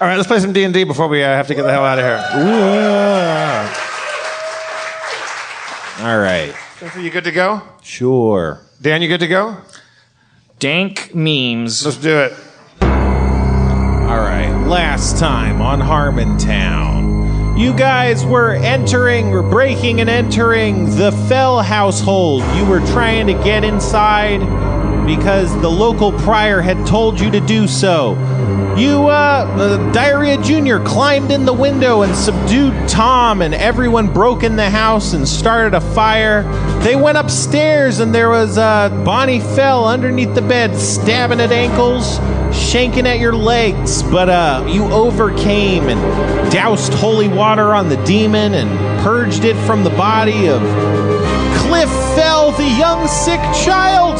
All right, let's play some D&D before we have to get the hell out of here. All right. Jennifer, you good to go? Sure. Dan, you good to go? Dank memes. Let's do it. All right. Last time on Harmontown, you guys were breaking and entering the Fell household. You were trying to get inside because the local prior had told you to do so. Diarrhea Jr. climbed in the window and subdued Tom, and everyone broke in the house and started a fire. They went upstairs, and there was Bonnie Fell underneath the bed, stabbing at ankles, shanking at your legs. But you overcame and doused holy water on the demon and purged it from the body of Cliff Fell, the young sick child,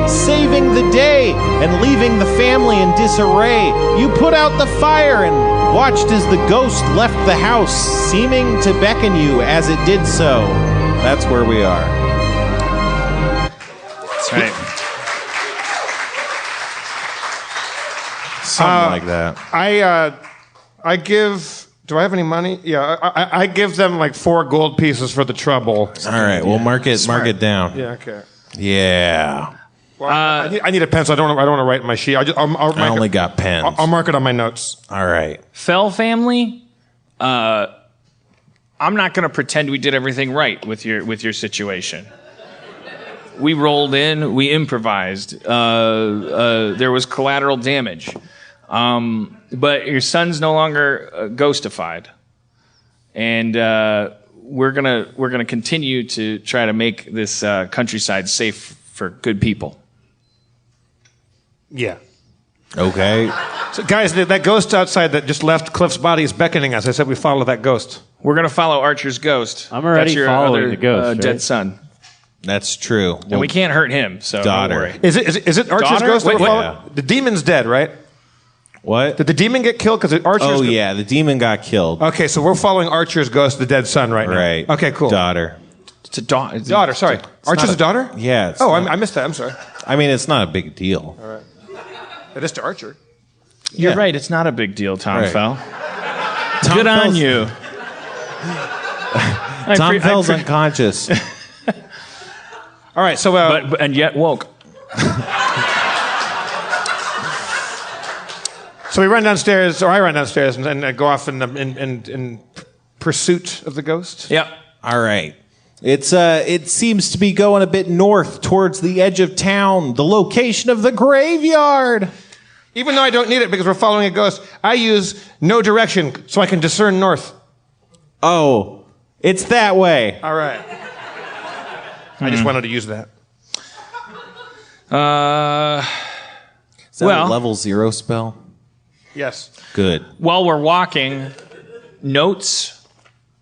saving the day and leaving the family in disarray. You put out the fire and watched as the ghost left the house, seeming to beckon you as it did so. That's where we are. That's right. Something like that. I give... Do I have any money? Yeah, I give them like 4 gold pieces for the trouble. All right, we'll mark it down. Yeah, okay. Yeah. Well, I need a pencil. I don't want to write in my sheet. I only got pens. I'll mark it on my notes. All right. Fell family, I'm not going to pretend we did everything right with your situation. We rolled in, we improvised. There was collateral damage. But your son's no longer ghostified, and we're gonna continue to try to make this countryside safe for good people. Yeah. Okay. So, guys, that ghost outside that just left Cliff's body is beckoning us. I said we follow that ghost. We're gonna follow Archer's ghost. I'm already That's your following other, the ghost, right? dead son, That's true. and we can't hurt him. So daughter. don't worry. Is it Archer's Daughter? ghost? Wait, that we're what? following? The demon's dead, right? What? Did the demon get killed? Because Archer's... Oh, yeah, the demon got killed. Okay, so we're following Archer's ghost, the dead son, right now. Right. Okay, cool. Daughter. It's a daughter. Daughter, sorry. Archer's a daughter? Yeah. Oh, I missed that. I'm sorry. I mean, it's not a big deal. All right. It is to Archer. You're Yeah. right. It's not a big deal, Tom Right. Fell. Tom Good on Fell's- you. Tom Fell's unconscious. All right, so... but and yet woke. So we run downstairs, or I run downstairs, and go off in pursuit of the ghost. Yep. All right. It seems to be going a bit north towards the edge of town, the location of the graveyard. Even though I don't need it because we're following a ghost, I use no direction so I can discern north. Oh, it's that way. All right. I just wanted to use that. Is that a level 0 spell? Yes. Good. While we're walking, notes,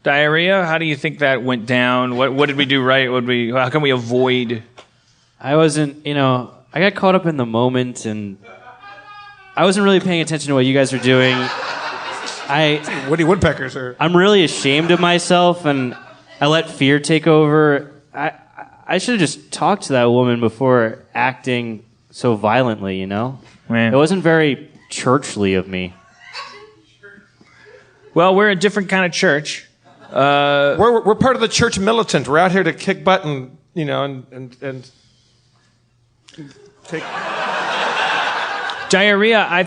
diarrhea. How do you think that went down? What did we do right? How can we avoid? I wasn't, I got caught up in the moment, and I wasn't really paying attention to what you guys were doing. Woody woodpeckers are... I'm really ashamed of myself, and I let fear take over. I should have just talked to that woman before acting so violently, Man. It wasn't very churchly of me. Well, we're a different kind of church. We're part of the church militant. We're out here to kick butt and take... Diarrhea. I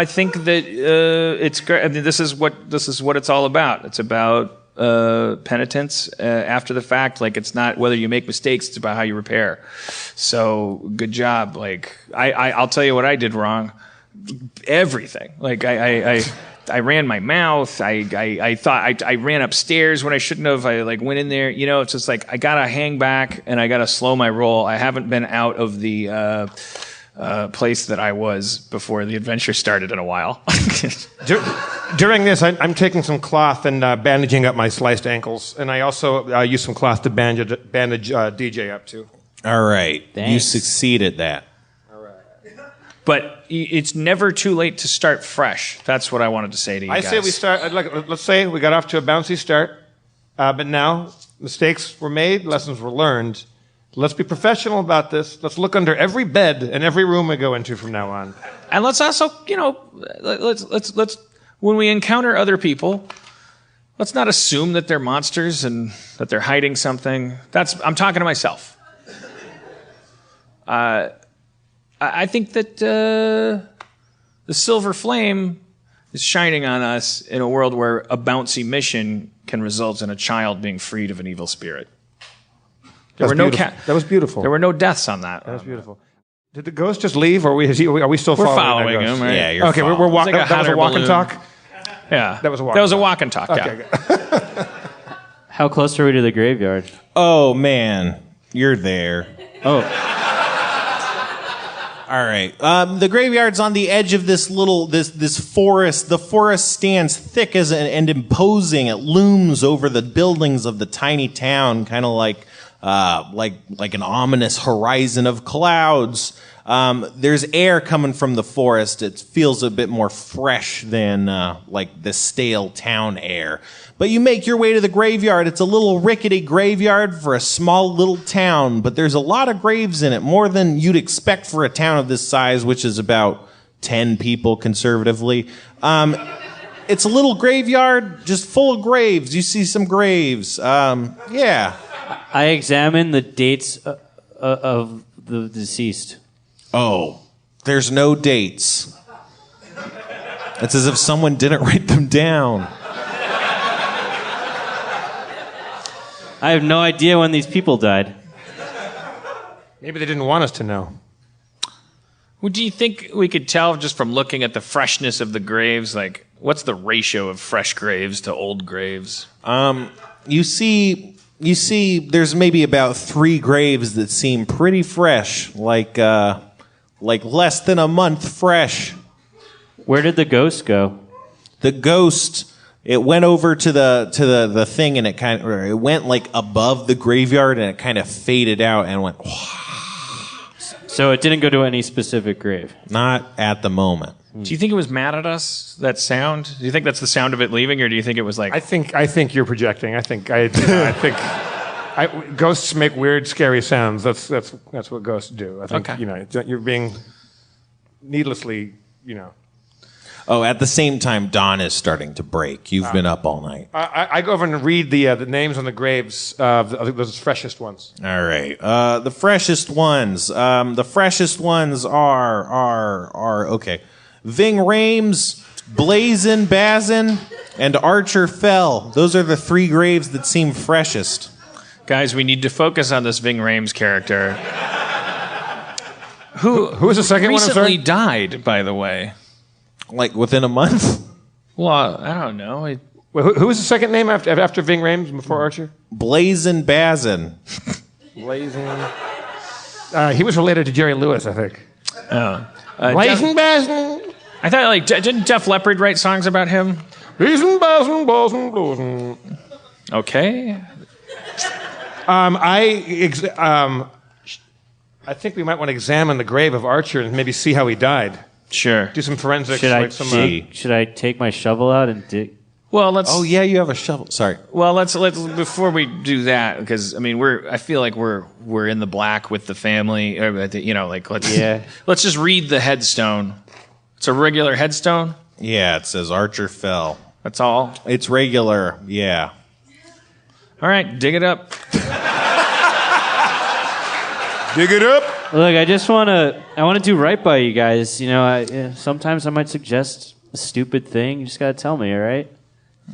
think that it's great. I mean, this is what it's all about. It's about penitence after the fact. Like, it's not whether you make mistakes; it's about how you repair. So, good job. Like, I'll tell you what I did wrong. Everything. Like, I ran my mouth. I thought I ran upstairs when I shouldn't have. I went in there. It's just like I gotta hang back and I gotta slow my roll. I haven't been out of the place that I was before the adventure started in a while. During this, I'm taking some cloth and bandaging up my sliced ankles, and I also use some cloth to bandage DJ up too. All right. Thanks. You succeed at that. But it's never too late to start fresh. That's what I wanted to say to you guys. I say we start. Let's say we got off to a bouncy start, but now mistakes were made, lessons were learned. Let's be professional about this. Let's look under every bed and every room we go into from now on. And let's also, let's when we encounter other people, let's not assume that they're monsters and that they're hiding something. I'm talking to myself. I think that the silver flame is shining on us in a world where a bouncy mission can result in a child being freed of an evil spirit. That was beautiful. There were no deaths on that. That was beautiful. Did the ghost just leave, or are we still We're following following that ghost? him, right? Yeah, you're Okay, following. we're walking. It's like a That was a hot air walk and balloon. talk. Yeah. That was a walk That was a and walk and talk, yeah. Okay, good. How close are we to the graveyard? Oh man, you're there. Oh, All right. The graveyard's on the edge of this forest. The forest stands thick and imposing. It looms over the buildings of the tiny town, kind of like an ominous horizon of clouds. There's air coming from the forest. It feels a bit more fresh than like the stale town air. But you make your way to the graveyard. It's a little rickety graveyard for a small little town, but there's a lot of graves in it, more than you'd expect for a town of this size, which is about 10 people conservatively. It's a little graveyard just full of graves. You see some graves. Yeah. I examine the dates of the deceased. Oh, there's no dates. It's as if someone didn't write them down. I have no idea when these people died. Maybe they didn't want us to know. Well, do you think we could tell just from looking at the freshness of the graves, like what's the ratio of fresh graves to old graves? You see there's maybe about 3 graves that seem pretty fresh, like less than a month fresh. Where did the ghost go? The ghost, it went over to the thing, and it went like above the graveyard, and it kind of faded out and went. So it didn't go to any specific grave. Not at the moment. Do you think it was mad at us, that sound? Do you think that's the sound of it leaving, or do you think it was like... I think you're projecting. I think ghosts make weird, scary sounds. That's what ghosts do. I think Okay. You're being needlessly, Oh, at the same time, dawn is starting to break. You've been up all night. I go over and read the names on the graves of those freshest ones. All right. The freshest ones. The freshest ones are okay. Ving Rames, Blazin Bazin, and Archer Fell. Those are the 3 graves that seem freshest. Guys, we need to focus on this Ving Rhames character. Who was the second one? I'm Recently sorry. died, by the way. Like within a month? Well, I don't know. Wait, who was the second name after Ving Rhames before Archer? Blazin Bazin. Blazing. He was related to Jerry Lewis, I think. Blazing Bazin. I thought, didn't Def Leppard write songs about him? Blazing Bazin, Blazing, Blazing. Okay. I think we might want to examine the grave of Archer and maybe see how he died. Sure. Do some forensics. Should I take my shovel out and dig? Well, let's. Oh yeah, you have a shovel. Sorry. Well, let's before we do that, because I mean, I feel like we're in the black with the family. Let's let's just read the headstone. It's a regular headstone. Yeah, it says Archer Fell. That's all. It's regular. Yeah. All right, dig it up. Dig it up. Look, I want to do right by you guys. Sometimes I might suggest a stupid thing. You just gotta tell me, all right?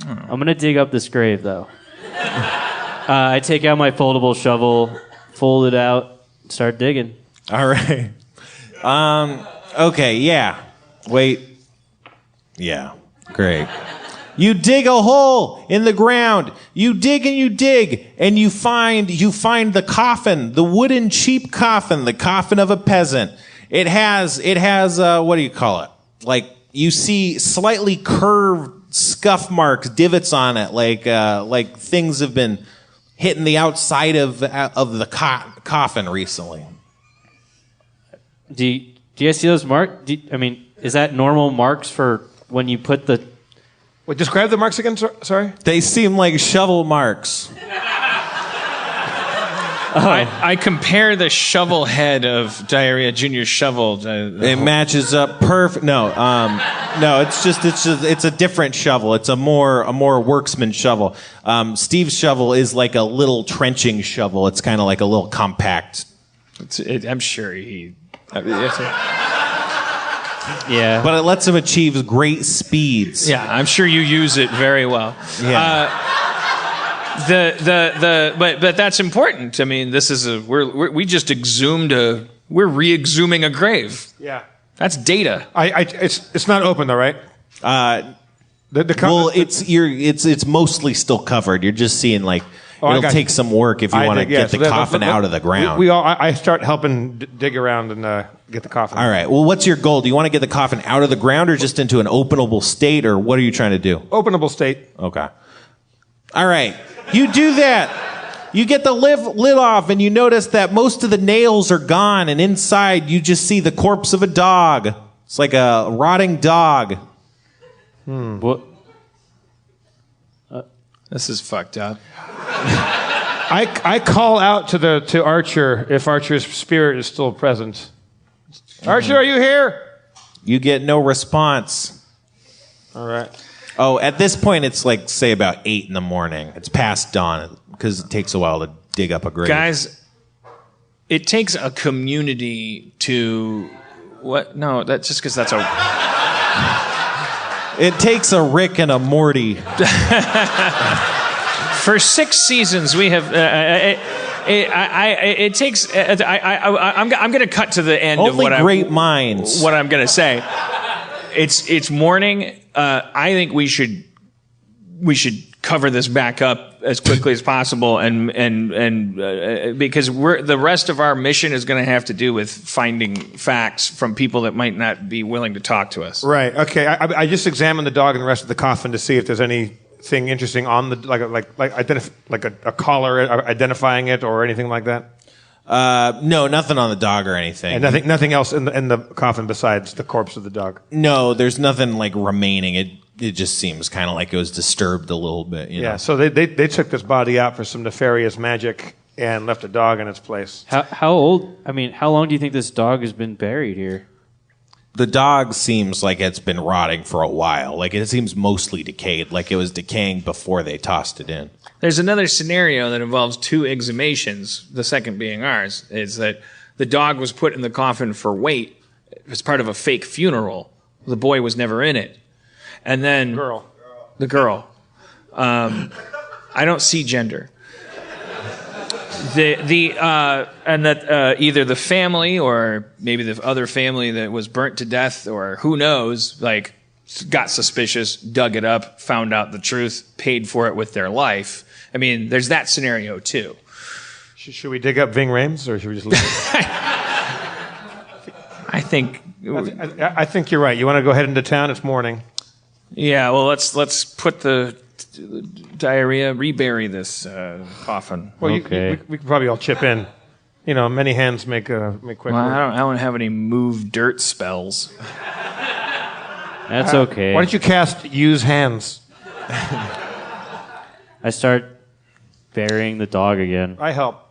I'm gonna dig up this grave, though. I take out my foldable shovel, fold it out, start digging. All right. Okay. Yeah. Wait. Yeah. Great. You dig a hole in the ground. You dig and you dig, and you find the coffin, the wooden cheap coffin, the coffin of a peasant. It has what do you call it? Like you see slightly curved scuff marks, divots on it, like things have been hitting the outside of the coffin recently. Do you guys see those marks? Is that normal marks for when you put the... Wait, describe the marks again, sorry? They seem like shovel marks. I compare the shovel head of Diarrhea Junior's shovel. It matches up perfect. No, it's a different shovel. It's a more worksman shovel. Steve's shovel is like a little trenching shovel. It's kind of like a little compact. I'm sure he. Yeah. But it lets him achieve great speeds. Yeah, I'm sure you use it very well. Yeah. But that's important. I mean, this is we just we're re-exhuming a grave. Yeah. That's data. It's not open though, right? It's mostly still covered. You're just seeing it'll take some work if you want to get the coffin out of the ground. I start helping dig around and get the coffin. All right. Well, what's your goal? Do you want to get the coffin out of the ground or just into an openable state, or what are you trying to do? Openable state. Okay. All right. You do that. You get the lid off, and you notice that most of the nails are gone, and inside you just see the corpse of a dog. It's like a rotting dog. What? This is fucked up. I call out to Archer if Archer's spirit is still present. Archer, are you here? You get no response. All right. Oh, at this point, it's say about 8 a.m. It's past dawn because it takes a while to dig up a grave. Guys, it takes a community to what? No, that's just because that's a. It takes a Rick and a Morty. For 6 seasons, we have. It takes. I'm going to cut to the end Only of what great minds. What I'm going to say. It's morning. I think we should cover this back up as quickly as possible, and because the rest of our mission is going to have to do with finding facts from people that might not be willing to talk to us. Right. Okay. I just examined the dog and the rest of the coffin to see if there's anything interesting on the like a collar identifying it or anything like that. No, nothing on the dog or anything. And nothing else in the coffin besides the corpse of the dog. No, there's nothing remaining. It just seems kind of like it was disturbed a little bit. You know? So they took this body out for some nefarious magic and left a dog in its place. How old? I mean, how long do you think this dog has been buried here? The dog seems like it's been rotting for a while. It seems mostly decayed, like it was decaying before they tossed it in. There's another scenario that involves 2 exhumations, the second being ours, is that the dog was put in the coffin for weight as part of a fake funeral. The boy was never in it. And then... The girl. I don't see gender. And that either the family or maybe the other family that was burnt to death or who knows, got suspicious, dug it up, found out the truth, paid for it with their life. I mean, there's that scenario too. Should we dig up Ving Rhames or should we just leave it? I think you're right. You want to go head into town? It's morning. Yeah. Well, let's put the diarrhea, rebury this coffin. Well, okay. we could probably all chip in. Many hands make quick Well, work. I don't have any move dirt spells. That's okay. Why don't you cast use hands? I start burying the dog again. I help.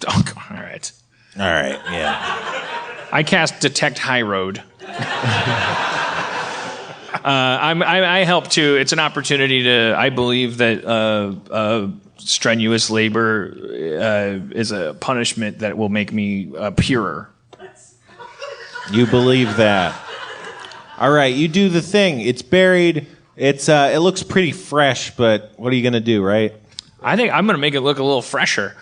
Oh, all right. All right, yeah. I cast detect high road. I help too. It's an opportunity to. I believe that strenuous labor is a punishment that will make me purer. You believe that. All right, you do the thing. It's buried. It looks pretty fresh, but what are you going to do, right? I think I'm going to make it look a little fresher.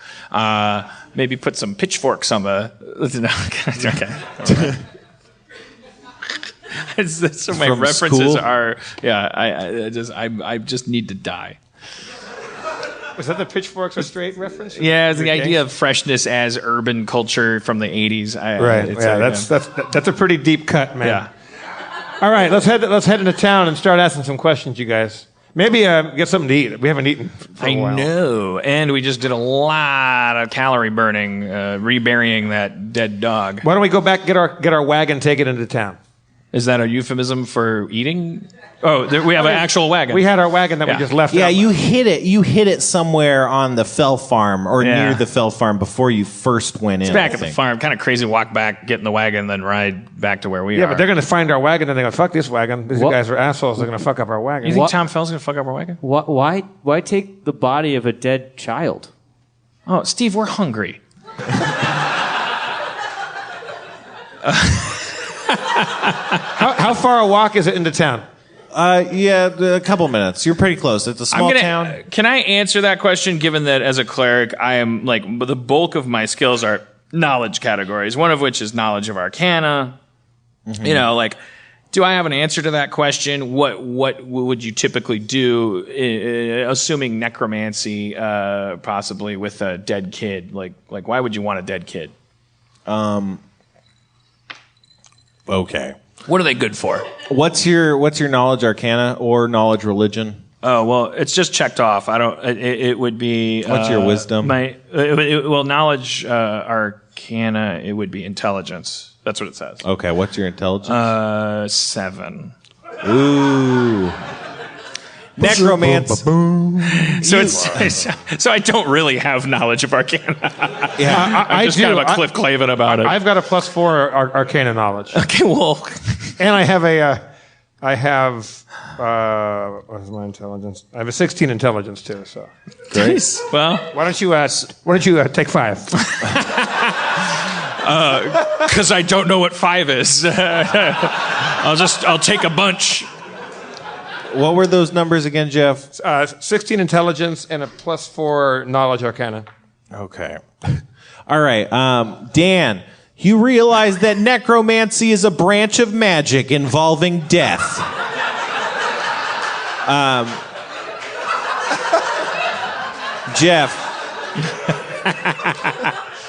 Maybe put some pitchforks on the... Okay. That's what my From references school? are. Yeah, I just need to die. Was that the pitchforks are straight reference? Yeah, it's the Okay. idea of freshness as urban culture from the 80s. Right. That's a pretty deep cut, man. Yeah. All right, let's head into town and start asking some questions, you guys. Maybe get something to eat. We haven't eaten for a while. I know. And we just did a lot of calorie burning, reburying that dead dog. Why don't we go back, get our wagon, take it into town? Is that a euphemism for eating? Oh, we have an actual wagon. We had our wagon that we just left. Yeah, out. you hit it somewhere on the Fell Farm or near the Fell Farm before you first went in. It's back at the farm. Kind of crazy walk back, get in the wagon, then ride back to where we are. Yeah, but they're going to find our wagon and they're going to fuck this wagon. These guys are assholes. They're going to fuck up our wagon. You think Tom Fell's going to fuck up our wagon? Why take the body of a dead child? Oh, Steve, we're hungry. How far a walk is it into town? A couple minutes. You're pretty close. It's a small town. Can I answer that question, given that as a cleric, I am like, the bulk of my skills are knowledge categories, one of which is knowledge of arcana. Mm-hmm. You know, like, do I have an answer to that question? What would you typically do, assuming necromancy, possibly with a dead kid? Like, why would you want a dead kid? Okay. What are they good for? What's your knowledge arcana or knowledge religion? Oh, well, it's just checked off. I don't. It would be. What's your wisdom? Knowledge arcana. It would be intelligence. That's what it says. Okay. What's your intelligence? 7. Ooh. Necromancy. So I don't really have knowledge of arcana. Yeah, I'm just kind of a Cliff Clavin about it. I've got a +4 arcana knowledge. Okay, well, And I have what is my intelligence? I have a 16 intelligence too. So great. Well, why don't you take 5? Because I don't know what 5 is. I'll take a bunch. What were those numbers again, Jeff? 16 intelligence and a +4 knowledge arcana. Okay. All right. Dan, you realize that necromancy is a branch of magic involving death. Jeff,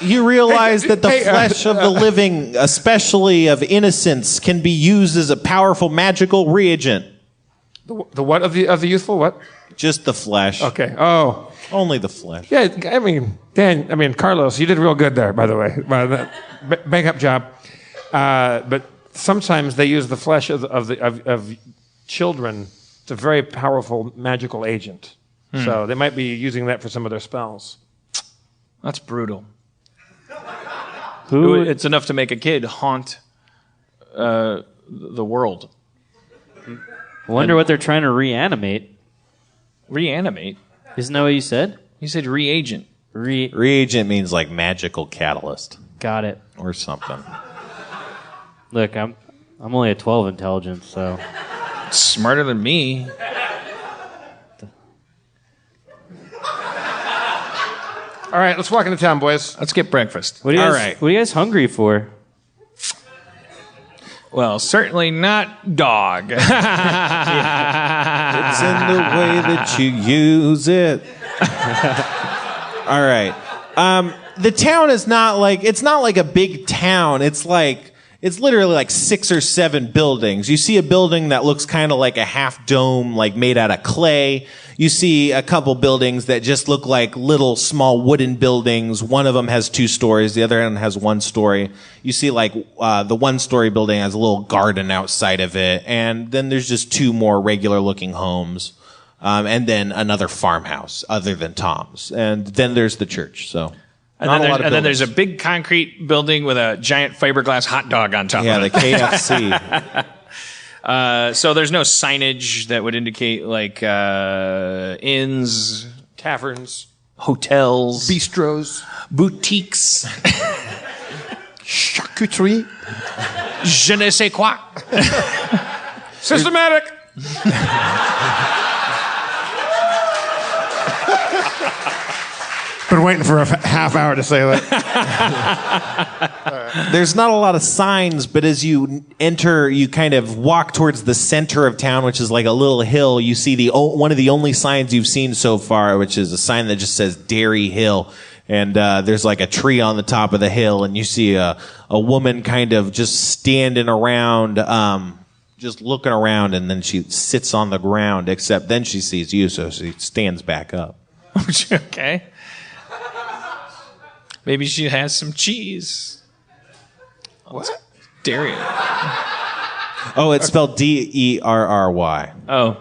you realize that the flesh of the living, especially of innocents, can be used as a powerful magical reagent. The what of the youthful? What? Just the flesh. Okay. Oh. Only the flesh. Yeah, I mean, Dan, Carlos, you did real good there, by the way. Bang up job. But sometimes they use the flesh of children. It's a very powerful magical agent. So they might be using that for some of their spells. That's brutal. It's enough to make a kid haunt the world. I wonder what they're trying to reanimate. Reanimate? Isn't that what you said? You said reagent. Reagent means like magical catalyst. Got it. Or something. Look, I'm only a 12 intelligence, so smarter than me. All right, let's walk into town, boys. Let's get breakfast. What are you guys hungry for? Well, certainly not dog. It's in the way that you use it. All right. The town is not like a big town. It's literally like 6 or 7 buildings. You see a building that looks kind of like a half dome, like made out of clay. You see a couple buildings that just look like little small wooden buildings. One of them has 2 stories. The other one has 1 story. You see like the 1-story building has a little garden outside of it. And then there's just 2 more regular looking homes. And then another farmhouse other than Tom's. And then there's the church. So. And then there's a big concrete building with a giant fiberglass hot dog on top of it. Yeah, the KFC. So there's no signage that would indicate like inns, Taverns, hotels, bistros, boutiques, charcuterie, je ne sais quoi. Systematic. Been waiting for a half hour to say that. There's not a lot of signs, but as you enter, you kind of walk towards the center of town, which is like a little hill. You see one of the only signs you've seen so far, which is a sign that just says Dairy Hill. And there's like a tree on the top of the hill, and you see a woman kind of just standing around, just looking around, and then she sits on the ground, except then she sees you, so she stands back up. Okay. Maybe she has some cheese. What? Dairy. Oh, it's spelled Derry. Oh.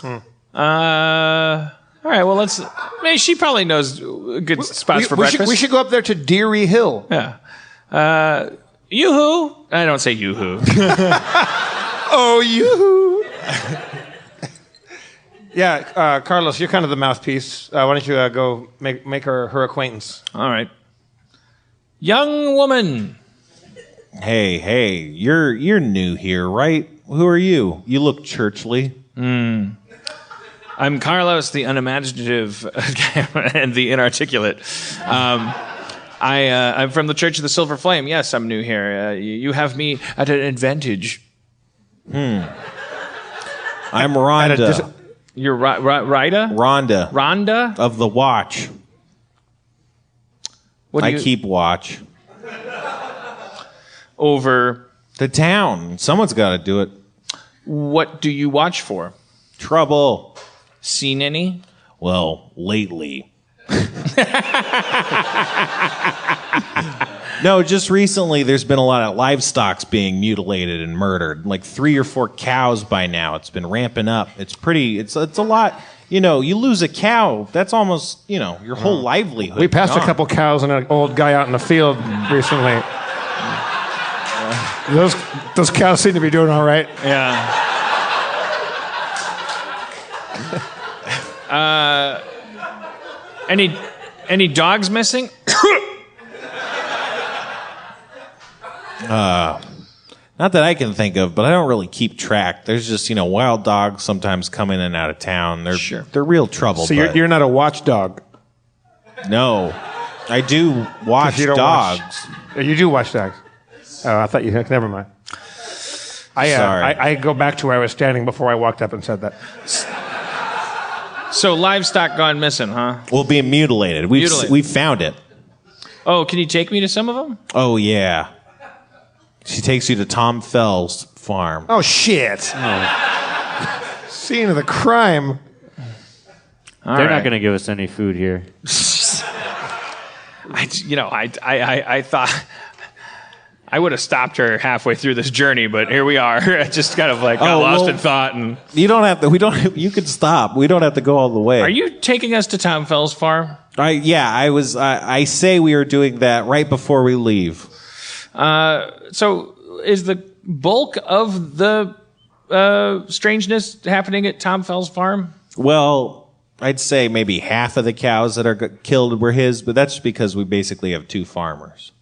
All right. Well, let's. I mean, she probably knows good spots for breakfast. We should go up there to Deary Hill. Yeah. Yoo-hoo. I don't say yoo-hoo. Oh, yoo-hoo. Yeah, Carlos, you're kind of the mouthpiece. Why don't you go make her acquaintance? All right. Young woman. Hey, you're new here, right? Who are you? You look churchly. I'm Carlos, the unimaginative and the inarticulate. I'm from the Church of the Silver Flame. Yes, I'm new here. You have me at an advantage. I'm Rhonda. You're Rida? Rhonda of the Watch. I keep watch. Over the town. Someone's got to do it. What do you watch for? Trouble. Seen any? Well, lately. No, just recently there's been a lot of livestock being mutilated and murdered. Like 3 or 4 cows by now. It's been ramping up. It's a lot. You know, you lose a cow, that's almost, your whole livelihood. We passed a couple cows and an old guy out in the field recently. Those cows seem to be doing all right. Yeah. Any dogs missing? Not that I can think of, but I don't really keep track. There's just, wild dogs sometimes come in and out of town. They're real trouble. So you're not a watchdog? No. I do watch dogs. You do watch dogs? Oh, I thought you had. Never mind. Sorry. I go back to where I was standing before I walked up and said that. So livestock gone missing, huh? Well, being mutilated. We found it. Oh, can you take me to some of them? Oh, yeah. She takes you to Tom Fell's farm. Oh, shit. Scene of the crime. They're not going to give us any food here. I thought I would have stopped her halfway through this journey, but here we are. I just kind of got lost in thought. And you don't have to. You could stop. We don't have to go all the way. Are you taking us to Tom Fell's farm? I say we are doing that right before we leave. So is the bulk of the strangeness happening at Tom Fell's farm? Well, I'd say maybe half of the cows that are killed were his, but that's because we basically have 2 farmers.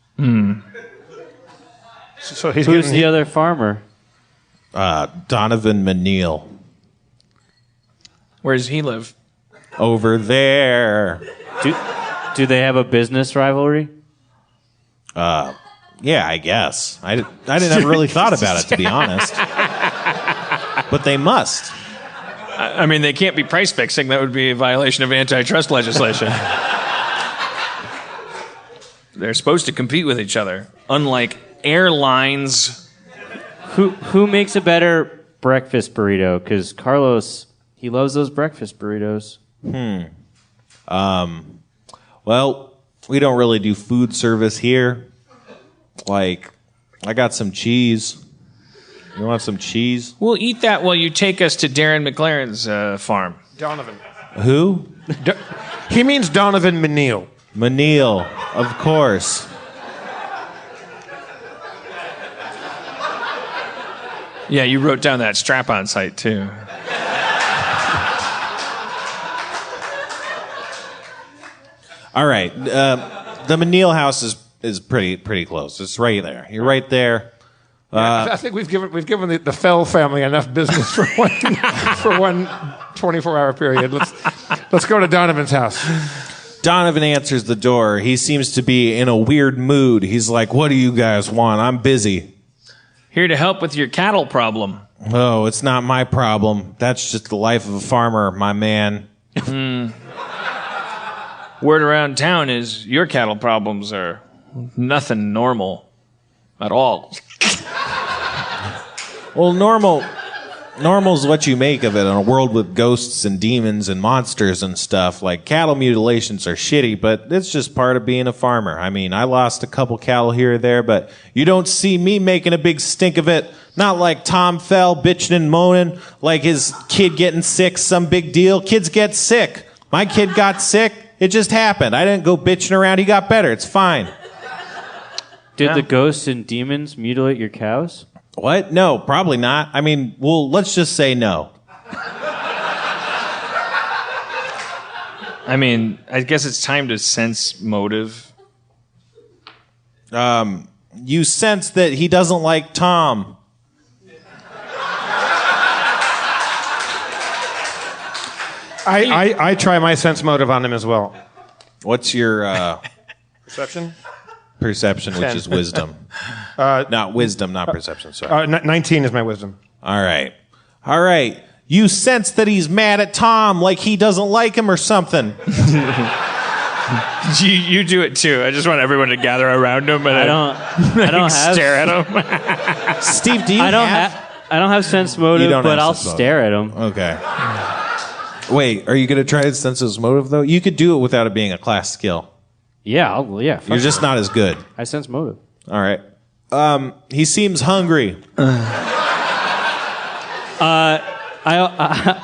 So who's the other farmer? Donovan Menil. Where does he live? Over there. Do they have a business rivalry? Yeah, I guess. I didn't ever really thought about it, to be honest. But they must. I mean, they can't be price fixing. That would be a violation of antitrust legislation. They're supposed to compete with each other, unlike airlines. Who makes a better breakfast burrito? Because Carlos, he loves those breakfast burritos. Well, we don't really do food service here. Like, I got some cheese. You want some cheese? We'll eat that while you take us to Darren McLaren's farm. Donovan. Who? He means Donovan Menil. Menil, of course. Yeah, you wrote down that strap-on site, too. All right. The Menil house is pretty close. It's right there. You're right there. I think we've given the Fell family enough business for one 24-hour period. Let's go to Donovan's house. Donovan answers the door. He seems to be in a weird mood. He's like, "What do you guys want? I'm busy." Here to help with your cattle problem. Oh, it's not my problem. That's just the life of a farmer, my man. Word around town is your cattle problems are nothing normal at all. Well, normal Normal's what you make of it in a world with ghosts and demons and monsters and stuff. Like, cattle mutilations are shitty, but it's just part of being a farmer. I mean, I lost a couple cattle here or there, but you don't see me making a big stink of it. Not like Tom Fell bitching and moaning, like his kid getting sick, some big deal. Kids get sick. My kid got sick. It just happened. I didn't go bitching around. He got better. It's fine. Did the ghosts and demons mutilate your cows? What? No, probably not. I mean, well, let's just say no. I mean, I guess it's time to sense motive. You sense that he doesn't like Tom. I try my sense motive on him as well. What's your Perception? perception, which 10. is wisdom? Not wisdom, not perception, sorry. 19 is my wisdom. All right. All right. You sense that he's mad at Tom, like he doesn't like him or something. You do it too. I just want everyone to gather around him and I don't have stare at him. Steve, do you I don't have... have sense motive, don't but have I'll sense motive. stare at him. Okay. Wait, are you going to try to sense his motive, though? You could do it without it being a class skill. Yeah, fuck You're just not as good. I sense motive. All right. He seems hungry. I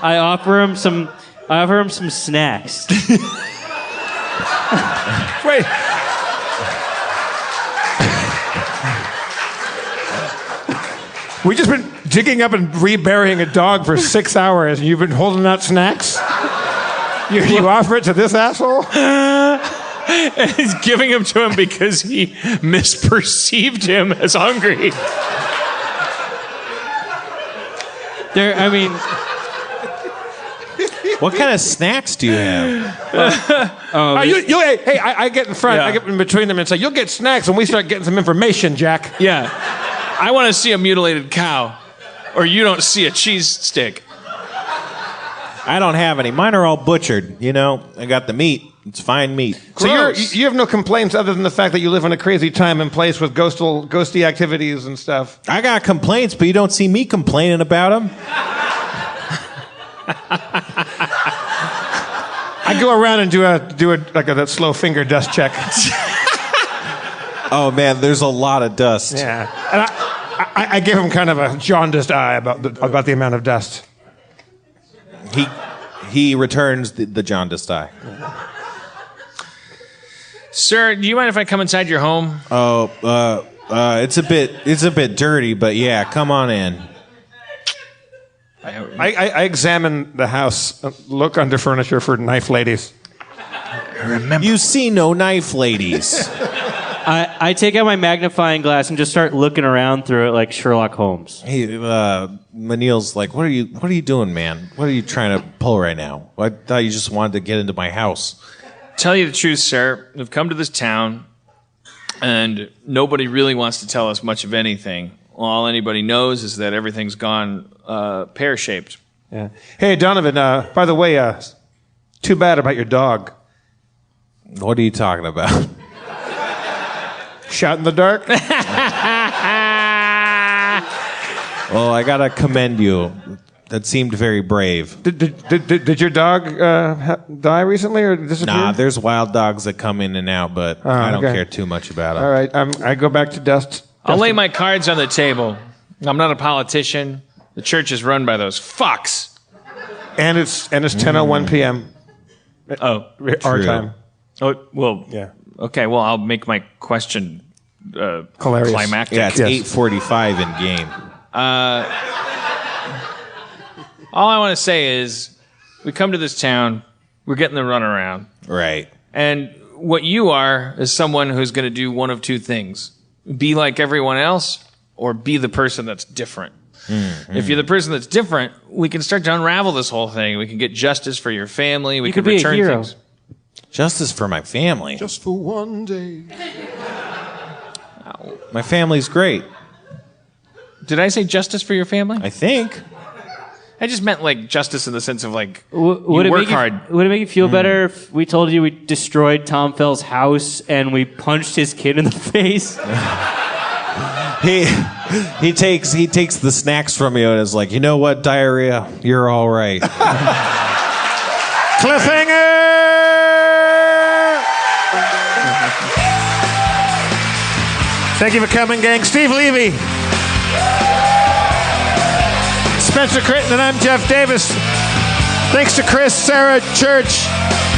offer him some snacks. Wait. We've just been digging up and reburying a dog for 6 hours, and you've been holding out snacks? You offer it to this asshole? And he's giving them to him because he misperceived him as hungry. I mean, What kind of snacks do you have? I get in front. Yeah. I get in between them and say, "You'll get snacks when we start getting some information, Jack." Yeah. I want to see a mutilated cow, or you don't see a cheese stick. I don't have any. Mine are all butchered, you know. I got the meat. It's fine meat. So you have no complaints other than the fact that you live in a crazy time and place with ghosty activities and stuff. I got complaints, but you don't see me complaining about them. I go around and do a slow finger dust check. Oh, man, there's a lot of dust. Yeah, and I give him kind of a jaundiced eye about the amount of dust. He returns the jaundiced eye. Sir, do you mind if I come inside your home? Oh, it's a bit dirty, but yeah, come on in. I examine the house, look under furniture for knife ladies. You see no knife ladies. I take out my magnifying glass and just start looking around through it like Sherlock Holmes. Hey, Manil's like, what are you doing, man? What are you trying to pull right now? I thought you just wanted to get into my house. Tell you the truth, sir. We've come to this town, and nobody really wants to tell us much of anything. All anybody knows is that everything's gone pear-shaped. Yeah. Hey, Donovan. By the way, too bad about your dog. What are you talking about? Shot in the dark. Well, I gotta commend you. That seemed very brave. Did your dog die recently or disappear? Nah, there's wild dogs that come in and out, but I don't care too much about them. All right, I go back to dust. I'll lay my cards on the table. I'm not a politician. The church is run by those fucks. And it's 10:01 p.m. Oh, our True. time. oh, well, Yeah. okay. Well, I'll make my question Hilarious. climactic. Yeah, it's Yes. 8:45 in game. All I want to say is, we come to this town. We're getting the runaround, Right. and what you are is someone who's going to do one of two things: be like everyone else, or be the person that's different. If you're the person that's different, we can start to unravel this whole thing. We can get justice for your family. We You can could be a return hero. things. Justice for my family. Just for one day. My family's great, Did I say justice for your family? I think. I just meant like justice in the sense of like Would you it work make hard. would it make you feel better if we told you we destroyed Tom Fell's house and we punched his kid in the face? he takes the snacks from you and is like, you know what, diarrhea, you're all right. Cliffhanger! Thank you for coming, gang. Steve Levy. Spencer Critton, and I'm Jeff Davis. Thanks to Chris, Sarah, Church,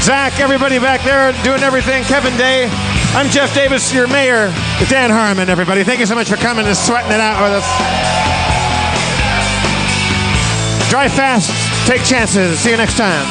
Zach, everybody back there doing everything, Kevin Day. I'm Jeff Davis, your mayor, Dan Harmon, everybody. Thank you so much for coming and sweating it out with us. Drive fast, take chances. See you next time.